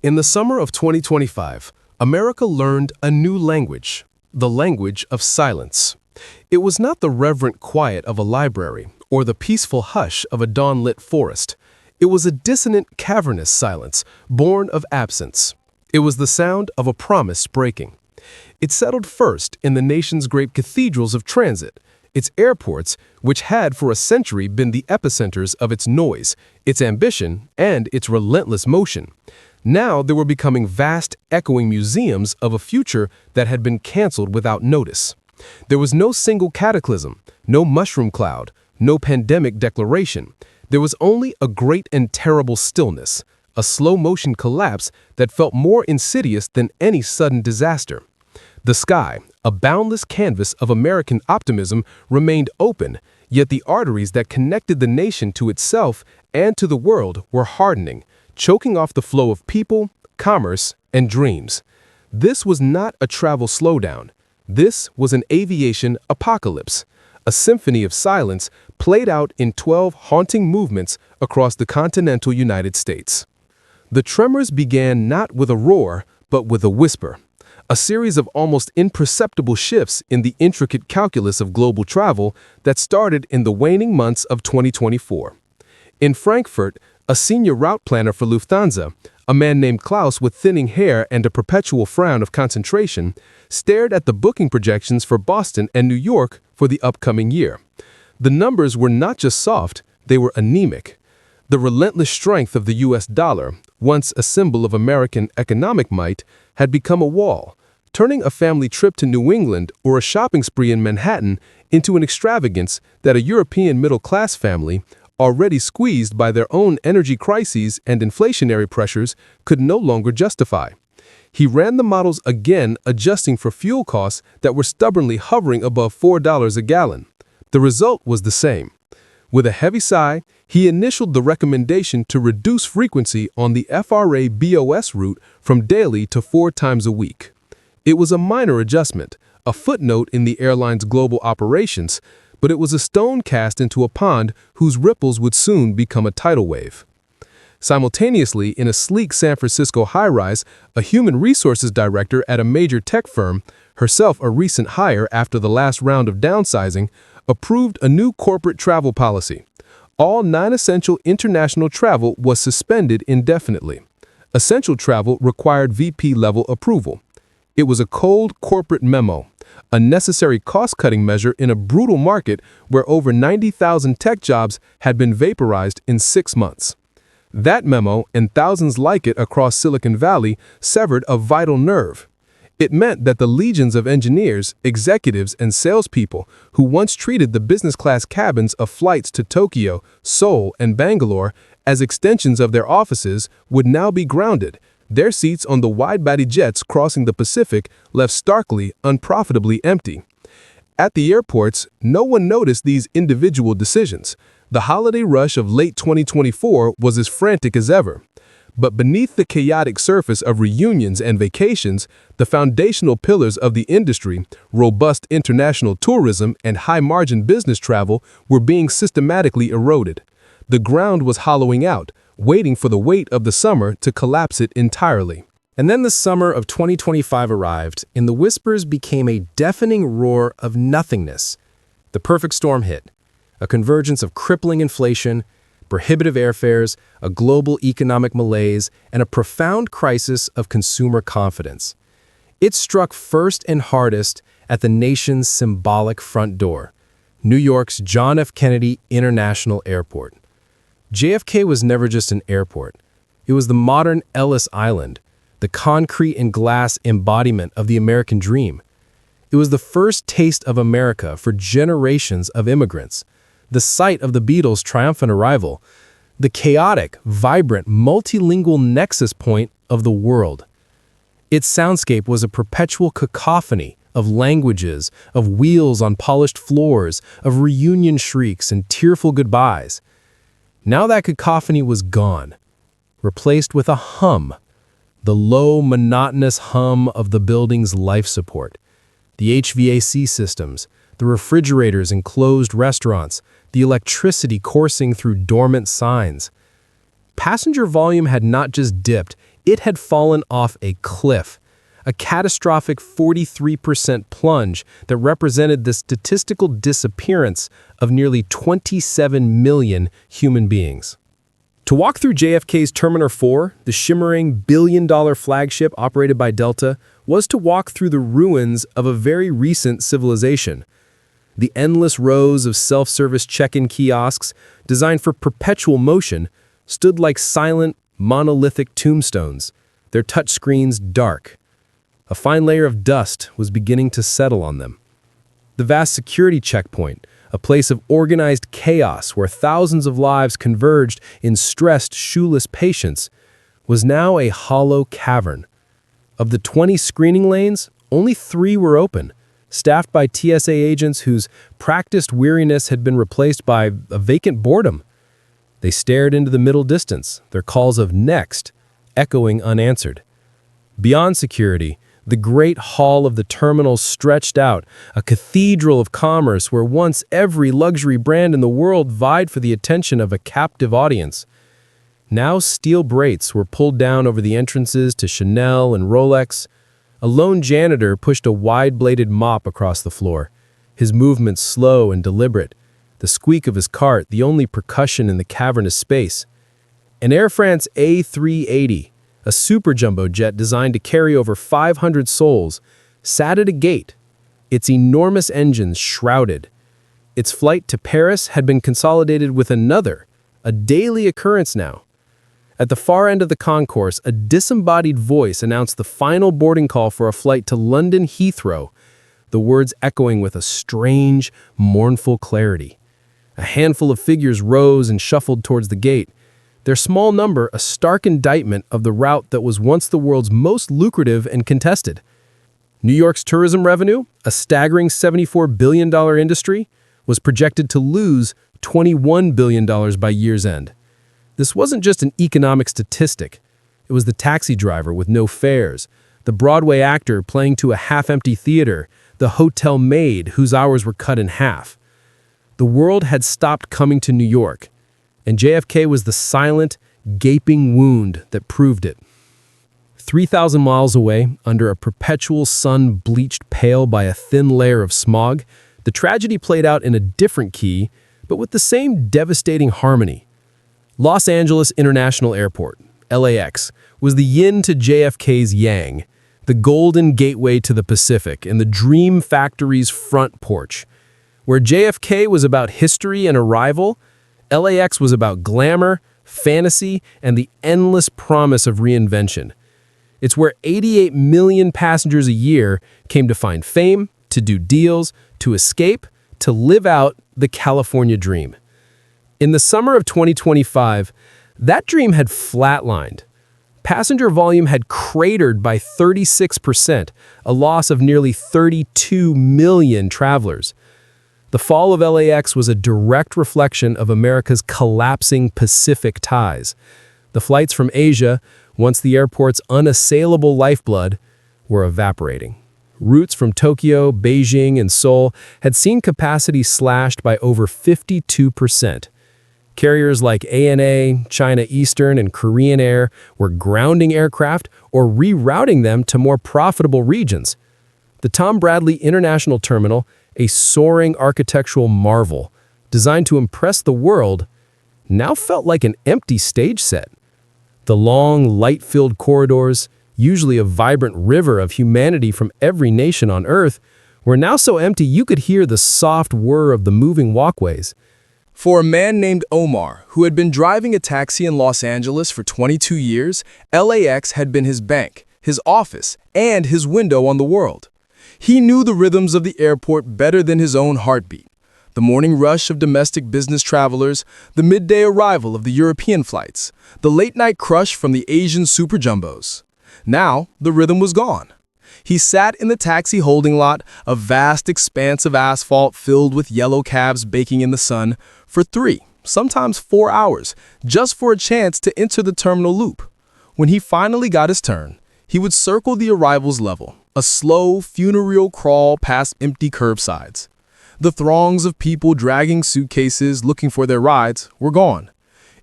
In the summer of 2025, America learned a new language, the language of silence. It was not the reverent quiet of a library or the peaceful hush of a dawn-lit forest. It was a dissonant, cavernous silence, born of absence. It was the sound of a promise breaking. It settled first in the nation's great cathedrals of transit, its airports, which had for a century been the epicenters of its noise, its ambition, and its relentless motion. Now they were becoming vast, echoing museums of a future that had been canceled without notice. There was no single cataclysm, no mushroom cloud, no pandemic declaration. There was only a great and terrible stillness, a slow-motion collapse that felt more insidious than any sudden disaster. The sky, a boundless canvas of American optimism, remained open, yet the arteries that connected the nation to itself and to the world were hardening, choking off the flow of people, commerce, and dreams. This was not a travel slowdown. This was an aviation apocalypse, a symphony of silence played out in 12 haunting movements across the continental United States. The tremors began not with a roar, but with a whisper, a series of almost imperceptible shifts in the intricate calculus of global travel that started in the waning months of 2024. In Frankfurt, a senior route planner for Lufthansa, a man named Klaus with thinning hair and a perpetual frown of concentration, stared at the booking projections for Boston and New York for the upcoming year. The numbers were not just soft, they were anemic. The relentless strength of the US dollar, once a symbol of American economic might, had become a wall, turning a family trip to New England or a shopping spree in Manhattan into an extravagance that a European middle-class family, already squeezed by their own energy crises and inflationary pressures, could no longer justify. He ran the models again, adjusting for fuel costs that were stubbornly hovering above $4 a gallon. The result was the same. With a heavy sigh, he initialed the recommendation to reduce frequency on the FRA BOS route from daily to 4 times a week. It was a minor adjustment, a footnote in the airline's global operations, but it was a stone cast into a pond whose ripples would soon become a tidal wave. Simultaneously, in a sleek San Francisco high-rise, a human resources director at a major tech firm, herself a recent hire after the last round of downsizing, approved a new corporate travel policy. All non-essential international travel was suspended indefinitely. Essential travel required VP-level approval. It was a cold corporate memo, a necessary cost-cutting measure in a brutal market where over 90,000 tech jobs had been vaporized in 6 months. That memo, and thousands like it across Silicon Valley, severed a vital nerve. It meant that the legions of engineers, executives, and salespeople who once treated the business-class cabins of flights to Tokyo, Seoul, and Bangalore as extensions of their offices would now be grounded, their seats on the wide-body jets crossing the Pacific left starkly, unprofitably empty. At the airports, no one noticed these individual decisions. The holiday rush of late 2024 was as frantic as ever. But beneath the chaotic surface of reunions and vacations, the foundational pillars of the industry, robust international tourism and high-margin business travel, were being systematically eroded. The ground was hollowing out, waiting for the weight of the summer to collapse it entirely. And then the summer of 2025 arrived, and the whispers became a deafening roar of nothingness. The perfect storm hit, a convergence of crippling inflation, prohibitive airfares, a global economic malaise, and a profound crisis of consumer confidence. It struck first and hardest at the nation's symbolic front door, New York's John F. Kennedy International Airport. JFK was never just an airport. It was the modern Ellis Island, the concrete and glass embodiment of the American dream. It was the first taste of America for generations of immigrants, the site of the Beatles' triumphant arrival, the chaotic, vibrant, multilingual nexus point of the world. Its soundscape was a perpetual cacophony of languages, of wheels on polished floors, of reunion shrieks and tearful goodbyes. Now that cacophony was gone, replaced with a hum, the low, monotonous hum of the building's life support. The HVAC systems, the refrigerators in closed restaurants, the electricity coursing through dormant signs. Passenger volume had not just dipped, it had fallen off a cliff, a catastrophic 43% plunge that represented the statistical disappearance of nearly 27 million human beings. To walk through JFK's Terminal 4, the shimmering billion-dollar flagship operated by Delta, was to walk through the ruins of a very recent civilization. The endless rows of self-service check-in kiosks, designed for perpetual motion, stood like silent, monolithic tombstones, their touchscreens dark. A fine layer of dust was beginning to settle on them. The vast security checkpoint, a place of organized chaos where thousands of lives converged in stressed, shoeless patience, was now a hollow cavern. Of the 20 screening lanes, only 3 were open, staffed by TSA agents whose practiced weariness had been replaced by a vacant boredom. They stared into the middle distance, their calls of "next" echoing unanswered. Beyond security, the great hall of the terminals stretched out, a cathedral of commerce where once every luxury brand in the world vied for the attention of a captive audience. Now steel grates were pulled down over the entrances to Chanel and Rolex. A lone janitor pushed a wide-bladed mop across the floor, his movements slow and deliberate, the squeak of his cart the only percussion in the cavernous space. An Air France A380, a super jumbo jet designed to carry over 500 souls, sat at a gate, its enormous engines shrouded. Its flight to Paris had been consolidated with another, a daily occurrence now. At the far end of the concourse, a disembodied voice announced the final boarding call for a flight to London Heathrow, the words echoing with a strange, mournful clarity. A handful of figures rose and shuffled towards the gate, their small number a stark indictment of the route that was once the world's most lucrative and contested. New York's tourism revenue, a staggering $74 billion industry, was projected to lose $21 billion by year's end. This wasn't just an economic statistic. It was the taxi driver with no fares, the Broadway actor playing to a half-empty theater, the hotel maid whose hours were cut in half. The world had stopped coming to New York, and JFK was the silent, gaping wound that proved it. 3,000 miles away, under a perpetual sun bleached pale by a thin layer of smog, the tragedy played out in a different key, but with the same devastating harmony. Los Angeles International Airport, LAX, was the yin to JFK's yang, the golden gateway to the Pacific and the dream factory's front porch. Where JFK was about history and arrival, LAX was about glamour, fantasy, and the endless promise of reinvention. It's where 88 million passengers a year came to find fame, to do deals, to escape, to live out the California dream. In the summer of 2025, that dream had flatlined. Passenger volume had cratered by 36%, a loss of nearly 32 million travelers. The fall of LAX was a direct reflection of America's collapsing Pacific ties. The flights from Asia, once the airport's unassailable lifeblood, were evaporating. Routes from Tokyo, Beijing, and Seoul had seen capacity slashed by over 52%. Carriers like ANA, China Eastern, and Korean Air were grounding aircraft or rerouting them to more profitable regions. The Tom Bradley International Terminal, a soaring architectural marvel designed to impress the world, now felt like an empty stage set. The long, light-filled corridors, usually a vibrant river of humanity from every nation on Earth, were now so empty you could hear the soft whir of the moving walkways. For a man named Omar, who had been driving a taxi in Los Angeles for 22 years, LAX had been his bank, his office, and his window on the world. He knew the rhythms of the airport better than his own heartbeat. The morning rush of domestic business travelers, the midday arrival of the European flights, the late-night crush from the Asian super jumbos. Now, the rhythm was gone. He sat in the taxi holding lot, a vast expanse of asphalt filled with yellow cabs baking in the sun, for 3, sometimes 4 hours, just for a chance to enter the terminal loop. When he finally got his turn, he would circle the arrivals level, a slow, funereal crawl past empty curbsides. The throngs of people dragging suitcases looking for their rides were gone.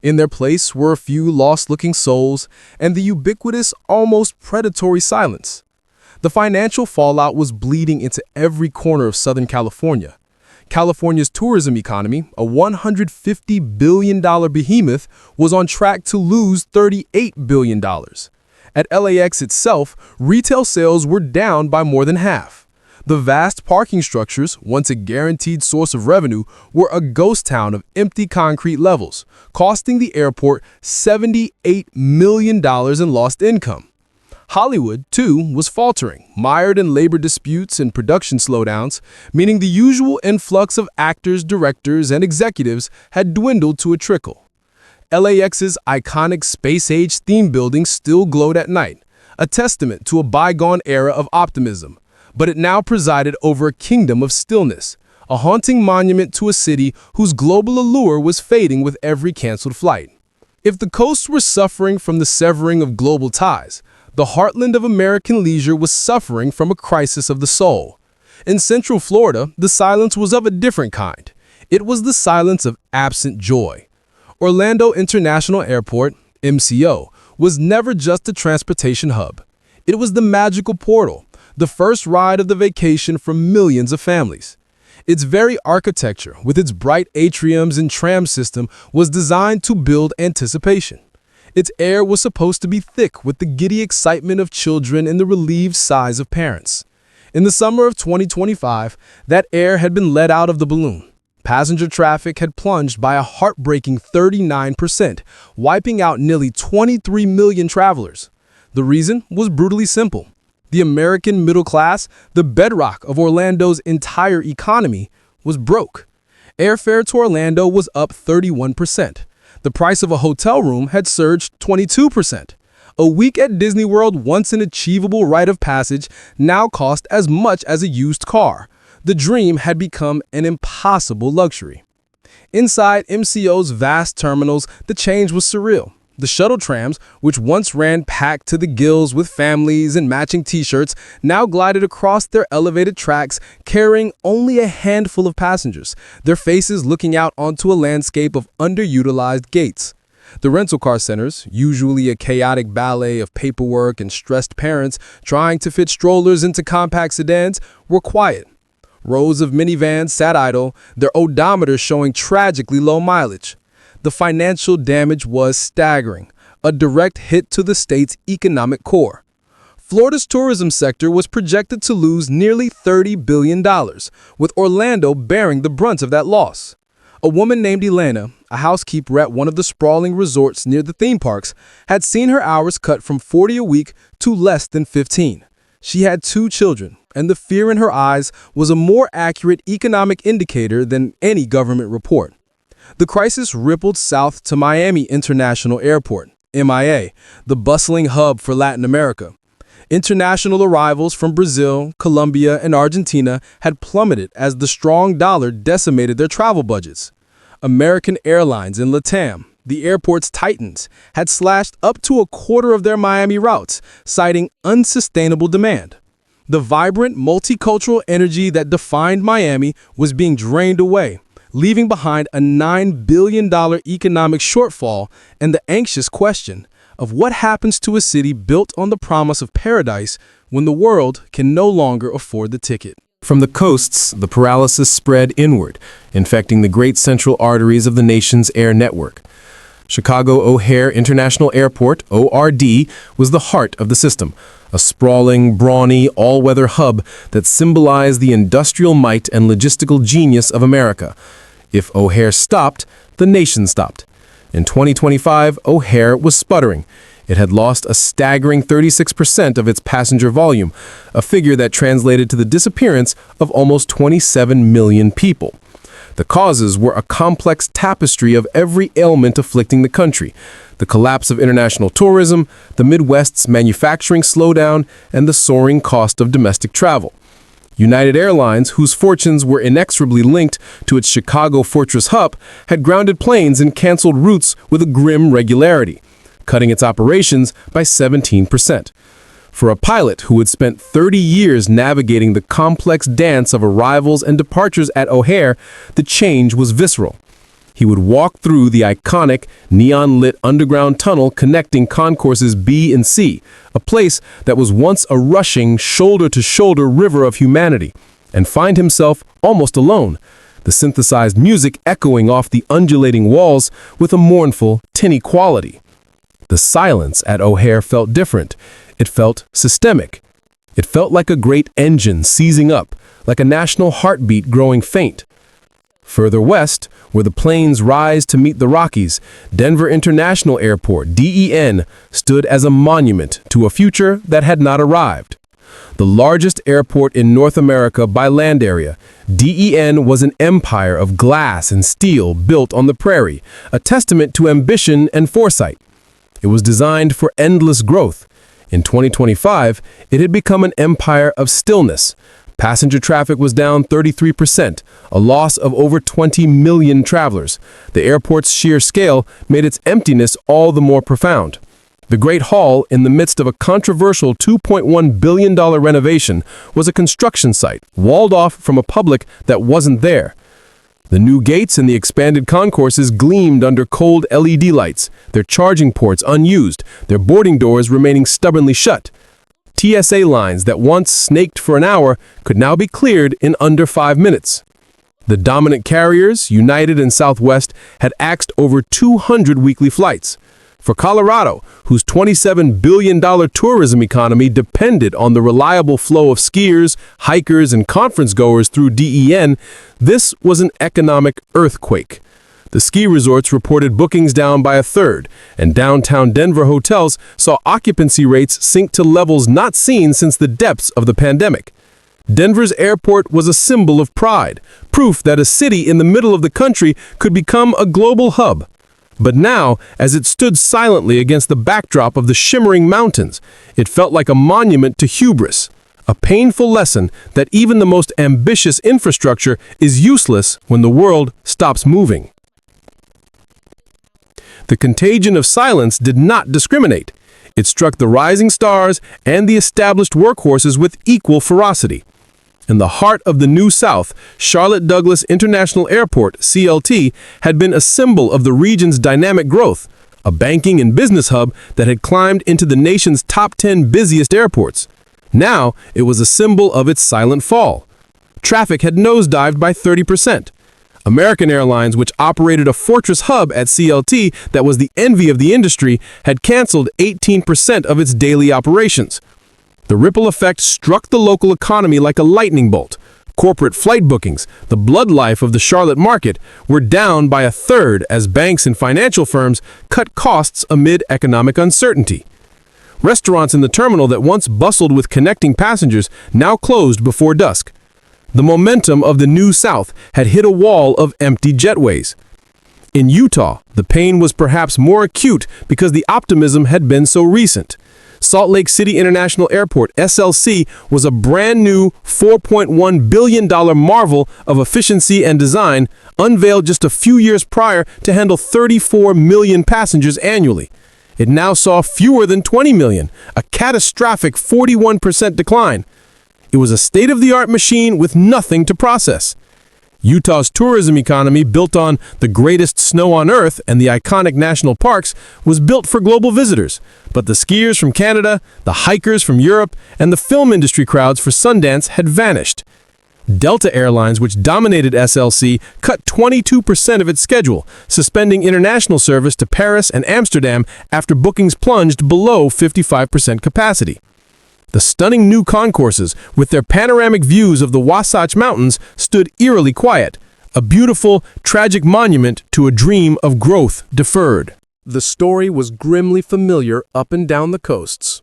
In their place were a few lost-looking souls and the ubiquitous, almost predatory silence. The financial fallout was bleeding into every corner of Southern California. California's tourism economy, a $150 billion behemoth, was on track to lose $38 billion. At LAX itself, retail sales were down by more than half. The vast parking structures, once a guaranteed source of revenue, were a ghost town of empty concrete levels, costing the airport $78 million in lost income. Hollywood, too, was faltering, mired in labor disputes and production slowdowns, meaning the usual influx of actors, directors, and executives had dwindled to a trickle. LAX's iconic space-age theme building still glowed at night, a testament to a bygone era of optimism, but it now presided over a kingdom of stillness, a haunting monument to a city whose global allure was fading with every canceled flight. If the coasts were suffering from the severing of global ties, the heartland of American leisure was suffering from a crisis of the soul. In Central Florida, the silence was of a different kind. It was the silence of absent joy. Orlando International Airport, MCO, was never just a transportation hub. It was the magical portal, the first ride of the vacation for millions of families. Its very architecture, with its bright atriums and tram system, was designed to build anticipation. Its air was supposed to be thick with the giddy excitement of children and the relieved sighs of parents. In the summer of 2025, that air had been let out of the balloon. Passenger traffic had plunged by a heartbreaking 39%, wiping out nearly 23 million travelers. The reason was brutally simple. The American middle class, the bedrock of Orlando's entire economy, was broke. Airfare to Orlando was up 31%. The price of a hotel room had surged 22%. A week at Disney World, once an achievable rite of passage, now cost as much as a used car. The dream had become an impossible luxury. Inside MCO's vast terminals, the change was surreal. The shuttle trams, which once ran packed to the gills with families and matching t-shirts, now glided across their elevated tracks, carrying only a handful of passengers, their faces looking out onto a landscape of underutilized gates. The rental car centers, usually a chaotic ballet of paperwork and stressed parents trying to fit strollers into compact sedans, were quiet. Rows of minivans sat idle, their odometers showing tragically low mileage. The financial damage was staggering, a direct hit to the state's economic core. Florida's tourism sector was projected to lose nearly $30 billion, with Orlando bearing the brunt of that loss. A woman named Elena, a housekeeper at one of the sprawling resorts near the theme parks, had seen her hours cut from 40 a week to less than 15. She had 2 children, and the fear in her eyes was a more accurate economic indicator than any government report. The crisis rippled south to Miami International Airport, MIA, the bustling hub for Latin America. International arrivals from Brazil, Colombia, and Argentina had plummeted as the strong dollar decimated their travel budgets. American Airlines and LATAM, the airport's titans, had slashed up to a quarter of their Miami routes, citing unsustainable demand. The vibrant, multicultural energy that defined Miami was being drained away, leaving behind a $9 billion economic shortfall and the anxious question of what happens to a city built on the promise of paradise when the world can no longer afford the ticket. From the coasts, the paralysis spread inward, infecting the great central arteries of the nation's air network. Chicago O'Hare International Airport, ORD, was the heart of the system, a sprawling, brawny, all-weather hub that symbolized the industrial might and logistical genius of America. If O'Hare stopped, the nation stopped. In 2025, O'Hare was sputtering. It had lost a staggering 36% of its passenger volume, a figure that translated to the disappearance of almost 27 million people. The causes were a complex tapestry of every ailment afflicting the country: the collapse of international tourism, the Midwest's manufacturing slowdown, and the soaring cost of domestic travel. United Airlines, whose fortunes were inexorably linked to its Chicago Fortress hub, had grounded planes and canceled routes with a grim regularity, cutting its operations by 17%. For a pilot who had spent 30 years navigating the complex dance of arrivals and departures at O'Hare, the change was visceral. He would walk through the iconic neon-lit underground tunnel connecting concourses B and C, a place that was once a rushing, shoulder-to-shoulder river of humanity, and find himself almost alone, the synthesized music echoing off the undulating walls with a mournful, tinny quality. The silence at O'Hare felt different. It felt systemic. It felt like a great engine seizing up, like a national heartbeat growing faint. Further west, where the plains rise to meet the Rockies, Denver International Airport, DEN, stood as a monument to a future that had not arrived. The largest airport in North America by land area, DEN was an empire of glass and steel built on the prairie, a testament to ambition and foresight. It was designed for endless growth. In 2025, it had become an empire of stillness. Passenger traffic was down 33%, a loss of over 20 million travelers. The airport's sheer scale made its emptiness all the more profound. The Great Hall, in the midst of a controversial $2.1 billion renovation, was a construction site, walled off from a public that wasn't there. The new gates and the expanded concourses gleamed under cold LED lights, their charging ports unused, their boarding doors remaining stubbornly shut. TSA lines that once snaked for an hour could now be cleared in under 5 minutes. The dominant carriers, United and Southwest, had axed over 200 weekly flights. For Colorado, whose $27 billion tourism economy depended on the reliable flow of skiers, hikers, and conference-goers through DEN, this was an economic earthquake. The ski resorts reported bookings down by a third, and downtown Denver hotels saw occupancy rates sink to levels not seen since the depths of the pandemic. Denver's airport was a symbol of pride, proof that a city in the middle of the country could become a global hub. But now, as it stood silently against the backdrop of the shimmering mountains, it felt like a monument to hubris, a painful lesson that even the most ambitious infrastructure is useless when the world stops moving. The contagion of silence did not discriminate. It struck the rising stars and the established workhorses with equal ferocity. In the heart of the New South, Charlotte Douglas International Airport, CLT, had been a symbol of the region's dynamic growth, a banking and business hub that had climbed into the nation's top 10 busiest airports. Now, it was a symbol of its silent fall. Traffic had nosedived by 30%. American Airlines, which operated a fortress hub at CLT that was the envy of the industry, had canceled 18% of its daily operations. The ripple effect struck the local economy like a lightning bolt. Corporate flight bookings, the blood life of the Charlotte market, were down by a third as banks and financial firms cut costs amid economic uncertainty. Restaurants in the terminal that once bustled with connecting passengers now closed before dusk. The momentum of the New South had hit a wall of empty jetways. In Utah, the pain was perhaps more acute because the optimism had been so recent. Salt Lake City International Airport, SLC, was a brand new $4.1 billion marvel of efficiency and design, unveiled just a few years prior to handle 34 million passengers annually. It now saw fewer than 20 million, a catastrophic 41% decline. It was a state-of-the-art machine with nothing to process. Utah's tourism economy, built on the greatest snow on Earth and the iconic national parks, was built for global visitors. But the skiers from Canada, the hikers from Europe, and the film industry crowds for Sundance had vanished. Delta Airlines, which dominated SLC, cut 22% of its schedule, suspending international service to Paris and Amsterdam after bookings plunged below 55% capacity. The stunning new concourses, with their panoramic views of the Wasatch Mountains, stood eerily quiet, a beautiful, tragic monument to a dream of growth deferred. The story was grimly familiar up and down the coasts.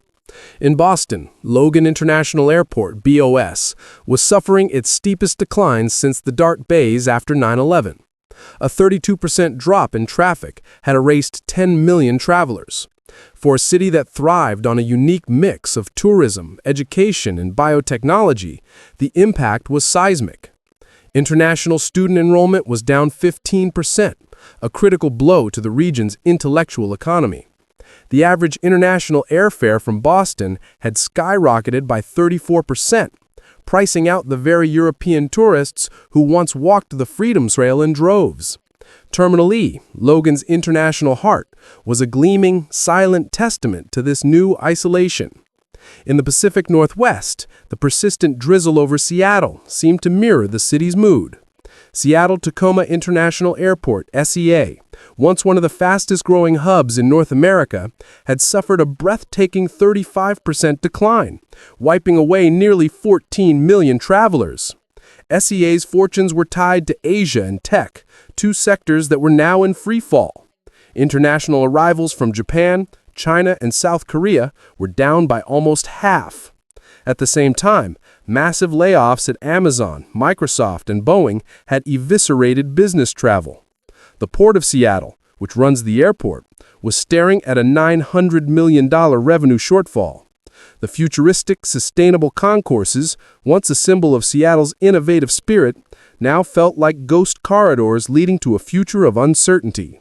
In Boston, Logan International Airport, BOS, was suffering its steepest decline since the dark days after 9/11. A 32% drop in traffic had erased 10 million travelers. For a city that thrived on a unique mix of tourism, education, and biotechnology, the impact was seismic. International student enrollment was down 15%, a critical blow to the region's intellectual economy. The average international airfare from Boston had skyrocketed by 34%, pricing out the very European tourists who once walked the Freedom Trail in droves. Terminal E, Logan's international heart, was a gleaming, silent testament to this new isolation. In the Pacific Northwest, the persistent drizzle over Seattle seemed to mirror the city's mood. Seattle-Tacoma International Airport, SEA, once one of the fastest-growing hubs in North America, had suffered a breathtaking 35% decline, wiping away nearly 14 million travelers. SEA's fortunes were tied to Asia and tech, two sectors that were now in freefall. International arrivals from Japan, China, and South Korea were down by almost half. At the same time, massive layoffs at Amazon, Microsoft, and Boeing had eviscerated business travel. The Port of Seattle, which runs the airport, was staring at a $900 million revenue shortfall. The futuristic, sustainable concourses, once a symbol of Seattle's innovative spirit, now felt like ghost corridors leading to a future of uncertainty.